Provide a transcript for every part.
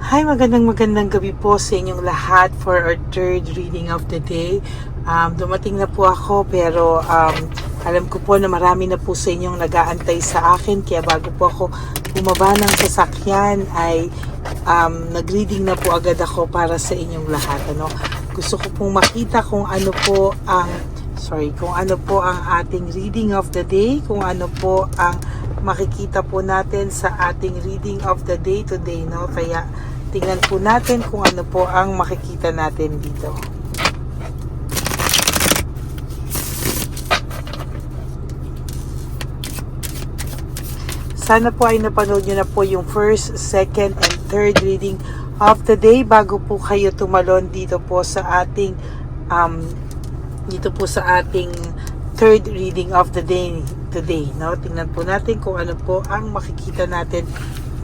Hi, magandang gabi po sa inyong lahat for our third reading of the day. Dumating na po ako pero alam ko po na marami na po sa inyong nag-aantay sa akin. Kaya bago po ako bumaba ng sasakyan ay nag-reading na po agad ako para sa inyong lahat. Gusto ko pong makita kung ano po ang ating reading of the day, kung ano po ang makikita po natin sa ating reading of the day today, no? Kaya tingnan po natin kung ano po ang makikita natin dito. Sana po ay napanood nyo na po yung first, second, and third reading of the day bago po kayo tumalon dito po sa ating third reading of the day today, no? Tingnan po natin kung ano po ang makikita natin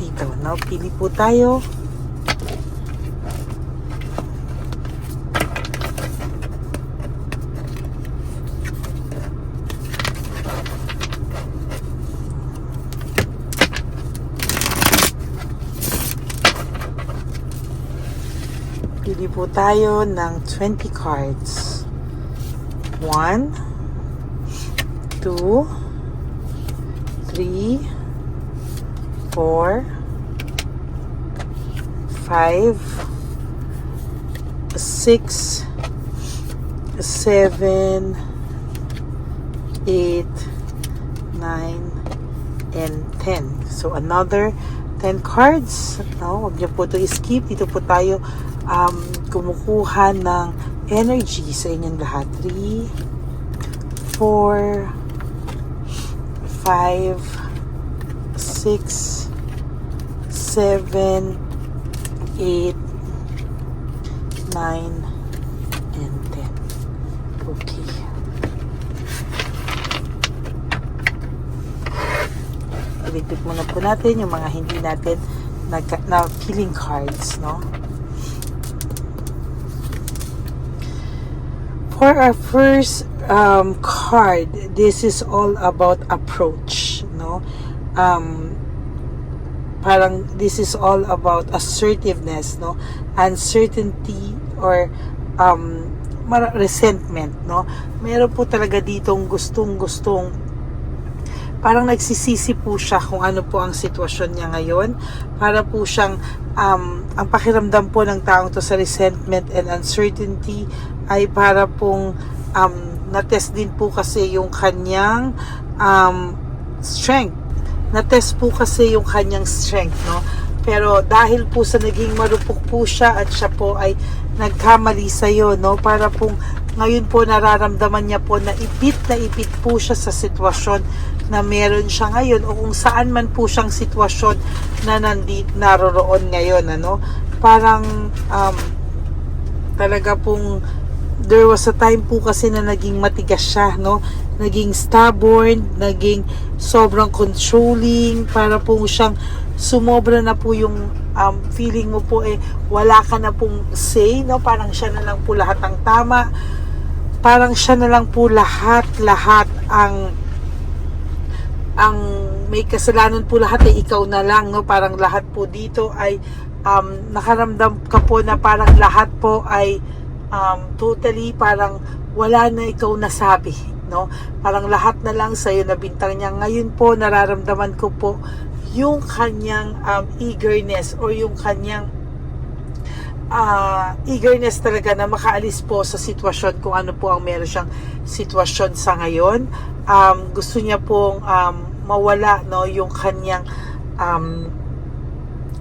dito, no? Pili po tayo. Pili po tayo ng 20 cards. 1, 2, 3, 4, 5, 6, 7, 8, 9, and 10. So another 10 cards. No, wag niyo po ito skip. Dito po tayo kumukuha ng energy sa inyong lahat. 3, 4, 5, 6, 7, 8, 9, and 10. Okay. Iligpit muna po natin yung mga hindi natin na feeling cards, no? For our first card, this is all about approach, no? Parang this is all about assertiveness, no? Uncertainty or resentment, no? Meron po talaga ditong gustong parang nagsisisi po siya kung ano po ang sitwasyon niya ngayon. Para po siyang ang pakiramdam po ng taong to sa resentment and uncertainty ay para pong na-test din po kasi yung kanyang strength. Na-test po kasi yung kanyang strength, no? Pero dahil po sa naging marupok po siya at siya po ay nagkamali sa'yo, no? Para pong ngayon po nararamdaman niya po na ipit po siya sa sitwasyon na meron siya ngayon o kung saan man po siyang sitwasyon na naroroon ngayon, ano? Parang talaga pong there was a time po kasi na naging matigas siya, no? Naging stubborn, naging sobrang controlling, para po siyang sumobra na po yung feeling mo po wala ka na pong say, no? Parang siya na lang po lahat ang tama. Parang siya na lang po lahat ang may kasalanan po lahat ikaw na lang, no? Parang lahat po dito ay nakaramdam ka po na parang lahat po ay totally parang wala na ikaw nasabi, no? Parang lahat na lang sa'yo na bintang niya. Ngayon po nararamdaman ko po yung kanyang eagerness or yung kanyang eagerness talaga na makaalis po sa sitwasyon kung ano po ang meron siyang sitwasyon sa ngayon. Gusto niya pong mawala, no, yung kanyang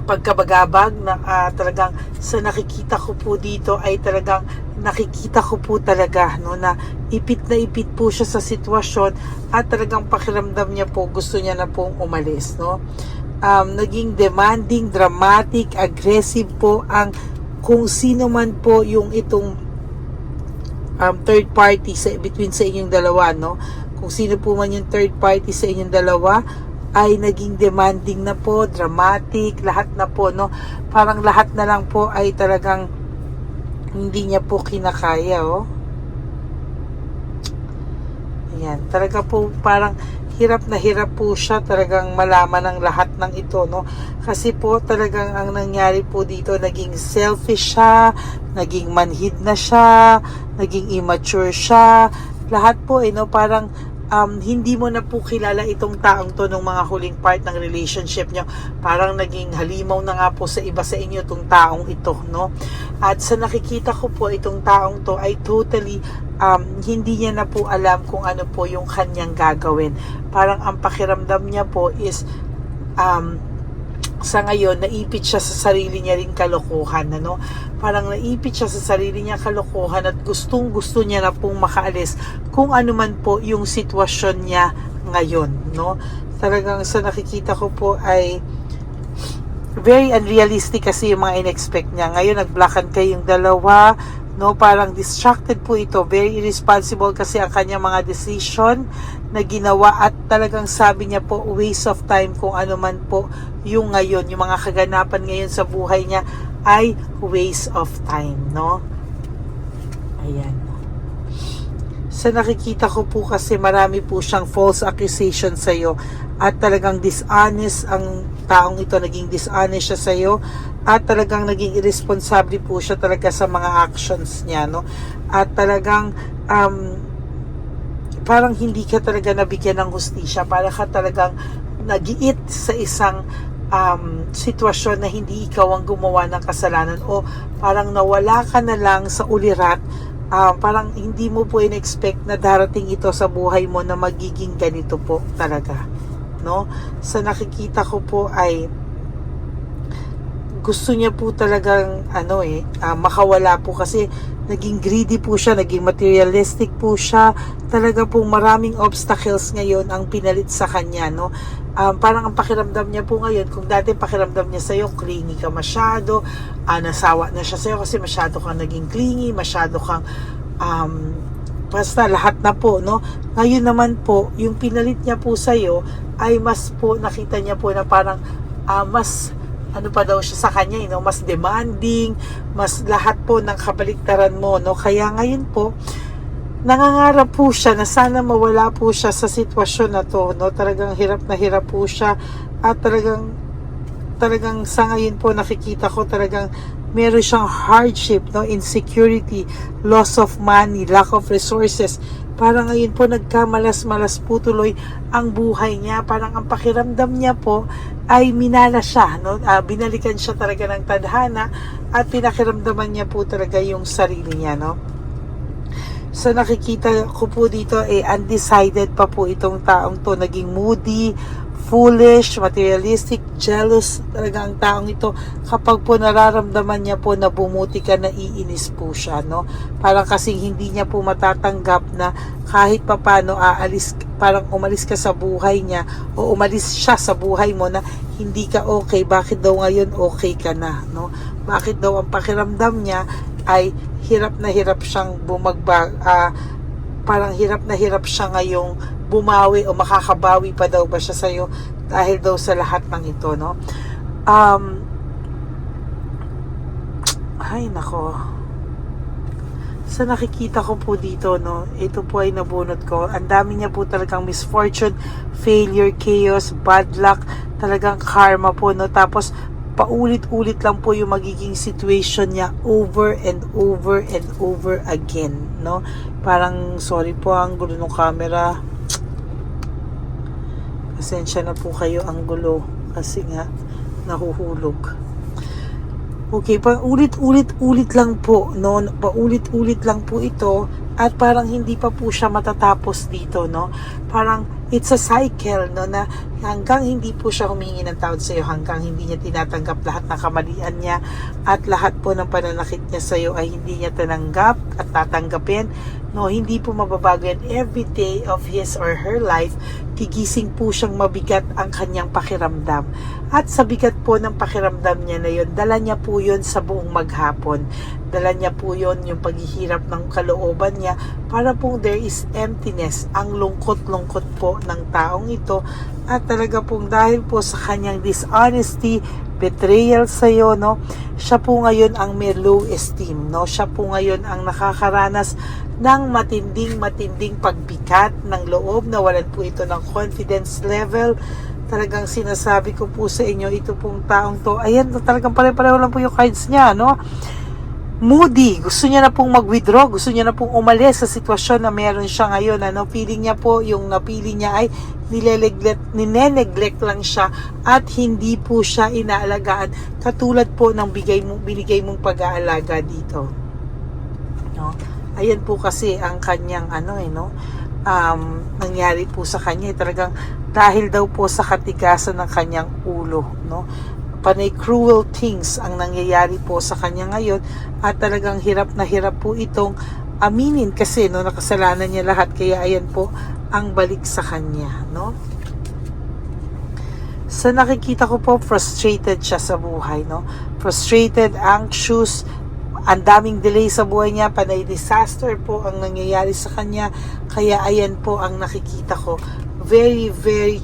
pagkabagabag na talagang sa nakikita ko po dito ay talagang nakikita ko po talaga, no, na ipit po siya sa sitwasyon at talagang pakiramdam niya po gusto niya na pong umalis, no? Naging demanding, dramatic, aggressive po ang kung sino man po yung itong third party between sa inyong dalawa, no? Kung sino po man yung third party sa inyong dalawa ay naging demanding na po, dramatic, lahat na po, no? Parang lahat na lang po ay talagang hindi niya po kinakaya, oh. Ayan, talaga po parang hirap na hirap po siya talagang malaman ng lahat ng ito, no? Kasi po talagang ang nangyari po dito, naging selfish siya, naging manhid na siya, naging immature siya, lahat po no, parang hindi mo na po kilala itong taong to nung mga huling part ng relationship nyo. Parang naging halimaw na nga po sa iba sa inyo itong taong ito, no? At sa nakikita ko po, itong taong to ay totally hindi niya na po alam kung ano po yung kanyang gagawin. Parang ang pakiramdam niya po is sa ngayon, naipit siya sa sarili niya rin kalokohan, ano? Parang naipit siya sa sarili niya kalokohan at gustong-gusto niya na pong makaalis kung ano man po yung sitwasyon niya ngayon, no? Talagang sa nakikita ko po ay very unrealistic kasi yung mga in-expect niya. Ngayon, nag-blockan kayong dalawa, no? Parang distracted po ito. Very irresponsible kasi ang kanyang mga decision na ginawa at talagang sabi niya po, waste of time kung ano man po yung ngayon, yung mga kaganapan ngayon sa buhay niya ay waste of time, no? Ayan. Sa nakikita ko po kasi marami po siyang false accusation sa iyo at talagang dishonest ang taong ito, naging dishonest siya sa iyo at talagang naging irresponsible po siya talaga sa mga actions niya, no? At talagang parang hindi ka talaga nabigyan ng hustisya, para ka talagang nagiit sa isang sitwasyon na hindi ikaw ang gumawa ng kasalanan o parang nawala ka na lang sa ulirat. Parang hindi mo po in-expect na darating ito sa buhay mo na magiging ganito po talaga, no? Sa nakikita ko po ay gusto niya po talagang makawala po kasi naging greedy po siya, naging materialistic po siya. Talaga pong maraming obstacles ngayon ang pinalit sa kanya, no? Parang ang pakiramdam niya po ngayon, kung dati pakiramdam niya sa'yo, clingy ka masyado, nasawa na siya sa'yo kasi masyado kang naging clingy, masyado kang basta lahat na po, no? Ngayon naman po, yung pinalit niya po sa'yo ay mas po nakita niya po na parang mas ano pa daw siya sa kanya, mas demanding, mas lahat po ng kabaliktaran mo, no? Kaya ngayon po, nangangarap po siya na sana mawala po siya sa sitwasyon na to, no? Talagang hirap na hirap po siya at talagang sa ngayon po nakikita ko talagang meron siyang hardship, no? Insecurity, loss of money, lack of resources. Parang ngayon po nagkamalas-malas po tuloy ang buhay niya. Parang ang pakiramdam niya po ay minana siya, no? Binalikan siya talaga ng tadhana at pinakiramdaman niya po talaga yung sarili niya, no? So nakikita ko po dito undecided pa po itong taong to, naging moody, foolish, materialistic, jealous talaga ang taong ito. Kapag po nararamdaman niya po na bumuti ka, naiinis po siya, no? Parang kasing hindi niya po matatanggap na kahit papano parang umalis ka sa buhay niya o umalis siya sa buhay mo na hindi ka okay. Bakit daw ngayon okay ka na, no? Bakit daw ang pakiramdam niya ay hirap na hirap siyang parang hirap na hirap siya ngayong bumawi o makakabawi pa daw ba siya sa'yo dahil daw sa lahat ng ito, no? Ay nako, sa nakikita ko po dito, no, ito po ay nabunot ko, ang dami niya po talagang misfortune, failure, chaos, bad luck, talagang karma po, no? Tapos paulit-ulit lang po yung magiging situation niya over and over and over again, no? Parang sorry po ang gulo ng camera, pasensya na po kayo ang gulo kasi nga nahuhulog. Okay, paulit-ulit lang po, no? Paulit-ulit lang po ito at parang hindi pa po siya matatapos dito, no? Parang it's a cycle, no, na hanggang hindi po siya humingi ng tawad sa iyo, hanggang hindi niya tinatanggap lahat ng kamalian niya at lahat po ng pananakit niya sa iyo ay hindi niya tinanggap at tatanggapin, no? Hindi po mababago yan. Every day of his or her life, gigising po siyang mabigat ang kanyang pakiramdam. At sa bigat po ng pakiramdam niya na yun, dala niya po yun sa buong maghapon. Dala niya po yun yung paghihirap ng kalooban niya para pong there is emptiness, ang lungkot-lungkot po ng taong ito. At talaga pong dahil po sa kanyang dishonesty, betrayal sa'yo, no? Siya po ngayon ang may low esteem, no? Siya po ngayon ang nakakaranas ng matinding pagbigat ng loob, nawalan po ito ng confidence level. Talagang sinasabi ko po sa inyo, ito pong taong to, ayan, talagang pare-pareho lang po yung cards niya, no? Moody, gusto niya na pong mag-withdraw, gusto niya na pong umalis sa sitwasyon na meron siya ngayon, ano? Feeling niya po, yung napili niya ay nineneglect lang siya at hindi po siya inaalagaan katulad po ng binigay mong pag-aalaga dito, no? Ayan po kasi ang kanyang nangyari po sa kanya, talagang dahil daw po sa katigasan ng kanyang ulo, no? Panay cruel things ang nangyayari po sa kanya ngayon at talagang hirap na hirap po itong aminin kasi, no, nakasalanan niya lahat, kaya ayan po ang balik sa kanya, no? Sa nakikita ko po, frustrated siya sa buhay, no? Frustrated, anxious, ang daming delay sa buhay niya, panay disaster po ang nangyayari sa kanya, kaya ayan po ang nakikita ko. Very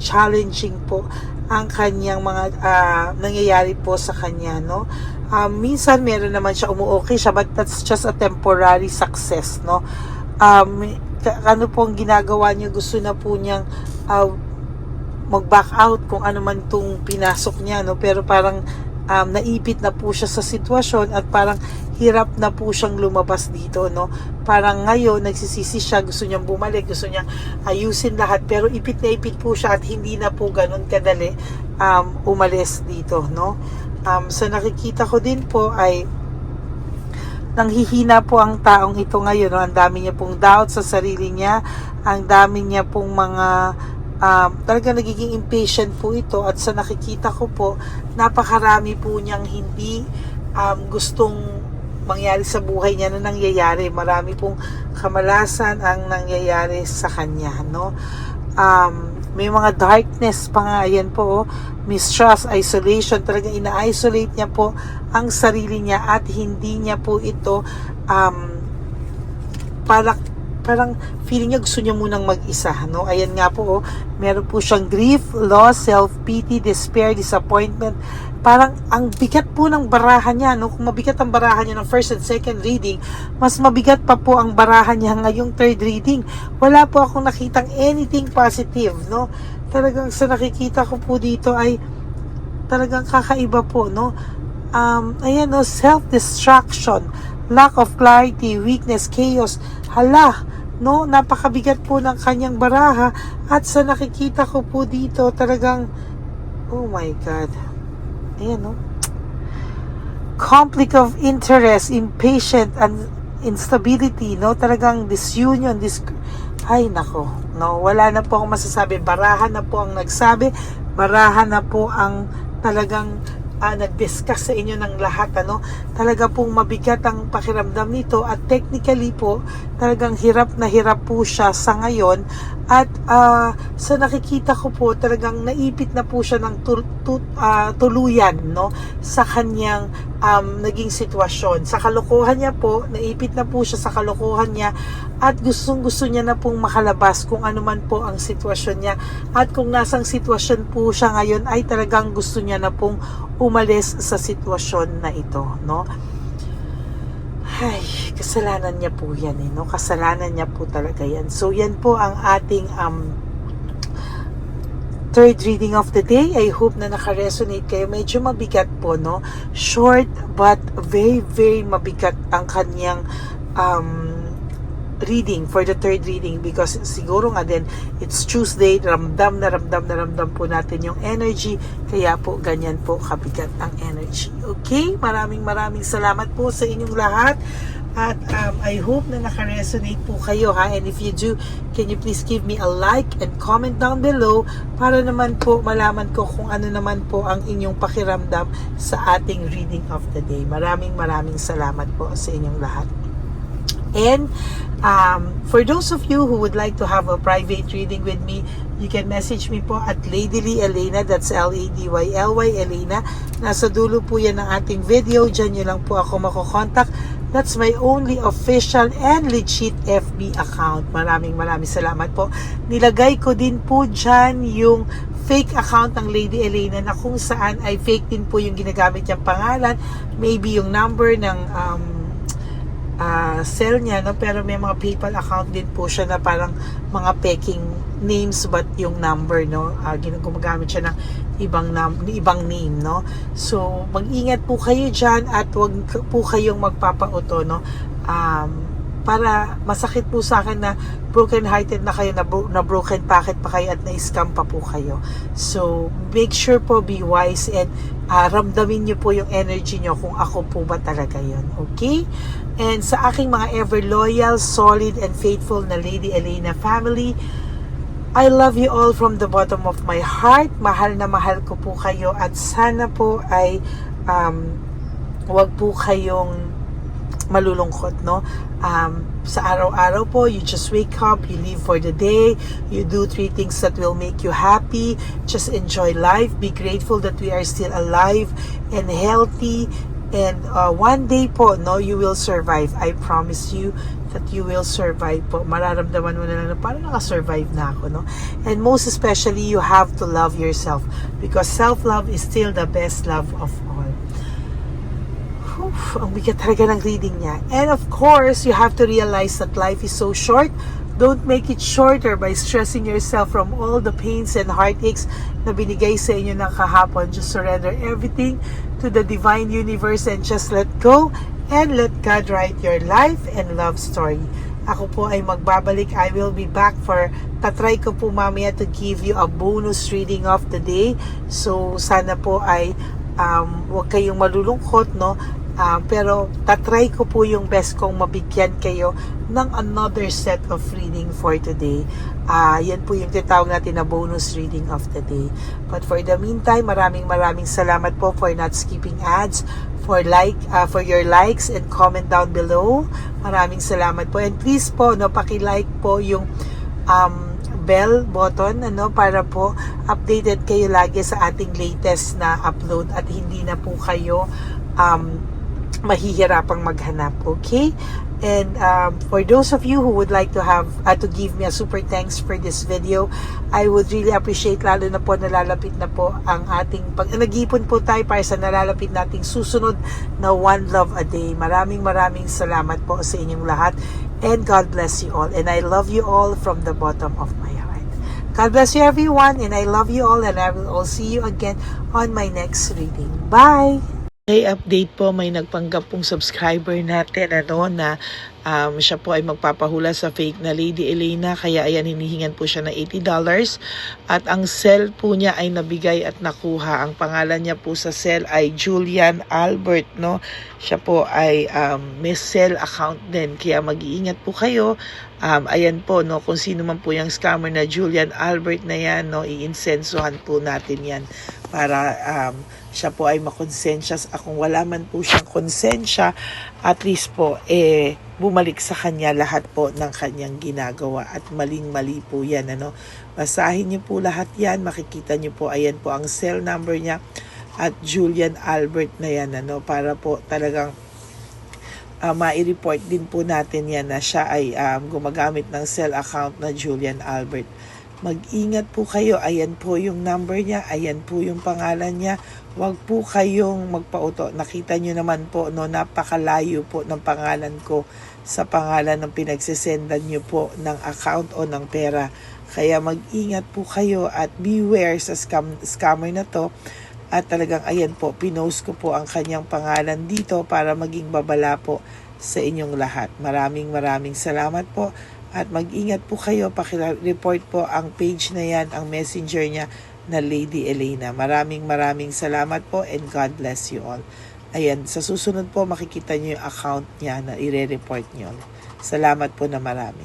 challenging po ang kanyang mga nangyayari po sa kanya, no? Minsan meron naman siya umuokay siya, but that's just a temporary success, no? Ano po ang ginagawa niya, gusto na po niyang mag-back out kung ano man itong pinasok niya, no? Pero parang naipit na po siya sa sitwasyon at parang hirap na po siyang lumabas dito, no? Parang ngayon nagsisisi siya, gusto niyang bumalik, gusto niyang ayusin lahat, pero ipit na ipit po siya at hindi na po ganun kadali umalis dito, no? Sa nakikita ko din po ay nanghihina po ang taong ito ngayon, no? Ang dami niya pong doubt sa sarili niya, ang dami niya pong mga talagang nagiging impatient po ito, at sa nakikita ko po, napakarami po niyang hindi gustong mangyari sa buhay niya na nangyayari. Marami pong kamalasan ang nangyayari sa kanya, no? May mga darkness pa nga, yan po, mistrust, isolation, talagang ina-isolate niya po ang sarili niya at hindi niya po ito parang feeling niya gusto niya munang mag-isa, no? Ayan nga po, meron po siyang grief, loss, self-pity, despair, disappointment. Parang ang bigat po ng barahan niya, no? Kung mabigat ang barahan niya ng first and second reading, mas mabigat pa po ang barahan niya ngayong third reading. Wala po akong nakitang anything positive, no? Talagang sa nakikita ko po dito ay talagang kakaiba po, no? Ayan, no? Self-destruction, lack of clarity, weakness, chaos. Hala, no? Napakabigat po ng kanyang baraha, at sa nakikita ko po dito talagang, oh my God. Ayan, no? Conflict of interest, impatient, and instability, no? Talagang disunion, ay nako, no? Wala na po akong masasabi. Barahan na po ang nagsabi, barahan na po ang talagang nag-discuss sa inyo ng lahat, ano? Talaga pong mabigat ang pakiramdam nito, at technically po talagang hirap na hirap po siya sa ngayon, at sa nakikita ko po talagang naipit na po siya ng tuluyan, no, sa kanyang naging sitwasyon. Sa kalokohan niya po, naipit na po siya sa kalokohan niya, at gusto niya na pong makalabas kung ano man po ang sitwasyon niya, at kung nasang sitwasyon po siya ngayon ay talagang gusto niya na pong umalis sa sitwasyon na ito, no? Ay, kasalanan niya po yan, no? Kasalanan niya po talaga yan. So, yan po ang ating third reading of the day. I hope na naka-resonate kayo. Medyo mabigat po, no? Short but very mabigat ang kanyang reading for the third reading, because siguro nga din it's Tuesday, ramdam po natin yung energy, kaya po ganyan po kabigat ang energy. Okay, maraming salamat po sa inyong lahat, at I hope na naka-resonate po kayo, ha? And if you do, can you please give me a like and comment down below para naman po malaman ko kung ano naman po ang inyong pakiramdam sa ating reading of the day. Maraming salamat po sa inyong lahat. And for those of you who would like to have a private reading with me, you can message me po at Ladyly Elena, that's Ladyly Elena. Nasa dulo po yan ng ating video, dyan nyo lang po ako makokontak. That's my only official and legit FB account. Maraming salamat po. Nilagay ko din po dyan yung fake account ng Lady Elena na kung saan ay fake din po yung ginagamit niyang pangalan. Maybe yung number ng cell niya, no? Pero may mga PayPal account din po siya na parang mga peking names but yung number, no? Gumagamit siya ng ibang name, no? So mag-ingat po kayo dyan at wag po kayong magpapauto, no? Para masakit po sa akin na broken hearted na kayo, na broken packet pa kayo at na-scam pa po kayo. So make sure po, be wise, and ramdamin nyo po yung energy nyo kung ako po ba talaga yun. Okay? And sa aking mga ever loyal, solid, and faithful na Lady Elena family, I love you all from the bottom of my heart. Mahal na mahal ko po kayo at sana po ay wag po kayong malulungkot, no? Sa araw-araw po, you just wake up, you live for the day, you do 3 things that will make you happy. Just enjoy life, be grateful that we are still alive and healthy, and one day po, no, you will survive. I promise you that you will survive po. Mararamdaman mo na lang na parang nakasurvive na ako, no? And most especially, you have to love yourself because self-love is still the best love of all. Ang bigat talaga ng reading niya. And of course, you have to realize that life is so short. Don't make it shorter by stressing yourself from all the pains and heartaches na binigay sa inyo ng kahapon. Just surrender everything to the divine universe and just let go and let God write your life and love story. Ako po ay magbabalik. I will be back tatry ko po mamaya to give you a bonus reading of the day. So sana po ay huwag kayong malulungkot, no? Pero tatry ko po yung best kong mabigyan kayo ng another set of reading for today. Yan po yung tinatawag natin na bonus reading of the day. But for the meantime, maraming salamat po for not skipping ads, for your likes and comment down below. Maraming salamat po. And please po, no, paki-like po yung bell button, para po updated kayo lagi sa ating latest na upload at hindi na po kayo mahihirapang maghanap. Okay? And for those of you who would like to have to give me a super thanks for this video, I would really appreciate, lalo na po nalalapit na po ang ating nag-ipon po tayo para sa nalalapit nating susunod na One Love a Day. Maraming salamat po sa inyong lahat, and God bless you all, and I love you all from the bottom of my heart. God bless you everyone, and I love you all, and I will all see you again on my next reading. Bye! May update po, may nagpanggap pong subscriber natin na siya po ay magpapahula sa fake na Lady Elena, kaya ayan, hinihingan po siya ng $80 at ang cell po niya ay nabigay at nakuha. Ang pangalan niya po sa cell ay Julian Albert, no? Siya po ay may cell account din, kaya mag-iingat po kayo. Ayan po, no, kung sino man po yung scammer na Julian Albert na yan, no, iinsensuhan po natin yan para siya po ay makonsensya. Kung wala man po siyang konsensya, at least po bumalik sa kanya lahat po ng kanyang ginagawa, at maling-mali po yan, basahin niyo po lahat yan, makikita niyo po, ayan po ang cell number niya at Julian Albert na yan, para po talagang ma-report din po natin yan na siya ay gumagamit ng cell account na Julian Albert. Mag-ingat po kayo. Ayan po yung number niya. Ayan po yung pangalan niya. Huwag po kayong magpauto. Nakita nyo naman po, napakalayo po ng pangalan ko sa pangalan ng pinagsisendan nyo po ng account o ng pera. Kaya mag-ingat po kayo at beware sa scammer na to. At talagang ayan po, pinost ko po ang kanyang pangalan dito para maging babala po sa inyong lahat. Maraming salamat po. At mag-ingat po kayo, paki-report po ang page na yan, ang messenger niya na Lady Elena. Maraming salamat po, and God bless you all. Ayan, sa susunod po makikita niyo yung account niya na i-report niyo. Salamat po na marami.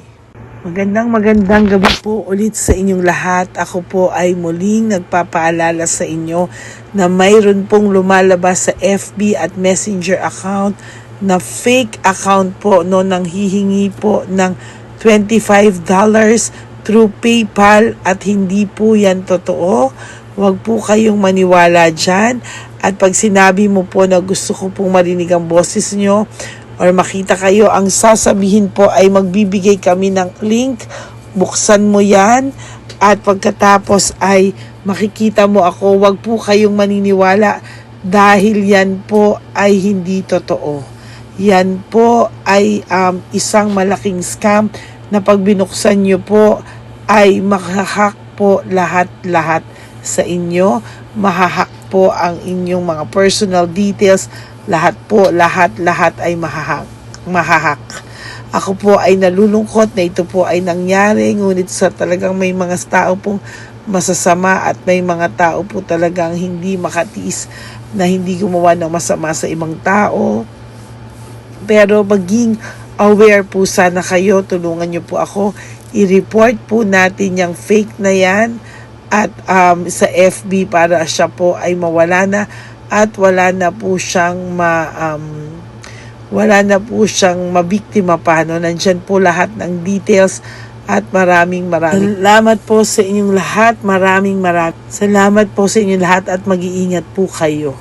Magandang gabi po ulit sa inyong lahat. Ako po ay muling nagpapaalala sa inyo na mayroon pong lumalabas sa FB at Messenger account na fake account po, nang hihingi po ng $25 through PayPal, at hindi po yan totoo. Huwag po kayong maniwala dyan. At pag sinabi mo po na gusto ko pong marinig ang boses nyo, or makita kayo, ang sasabihin po ay magbibigay kami ng link, buksan mo yan, at pagkatapos ay makikita mo ako. Wag po kayong maniniwala dahil yan po ay hindi totoo. Yan po ay isang malaking scam na pag binuksan nyo po ay mahahack po lahat-lahat sa inyo. Mahahack po ang inyong mga personal details. Lahat po, lahat ay mahahack. Ako po ay nalulungkot na ito po ay nangyari, ngunit sa talagang may mga tao pong masasama at may mga tao po talagang hindi makatiis na hindi gumawa ng masama sa ibang tao. Pero maging aware po sana kayo, tulungan nyo po ako, i-report po natin yung fake na yan at sa FB para siya po ay mawala na at wala na po siyang mabiktima pa, no? Nandyan po lahat ng details at maraming salamat po sa inyong lahat. Maraming salamat po sa inyong lahat at mag-iingat po kayo.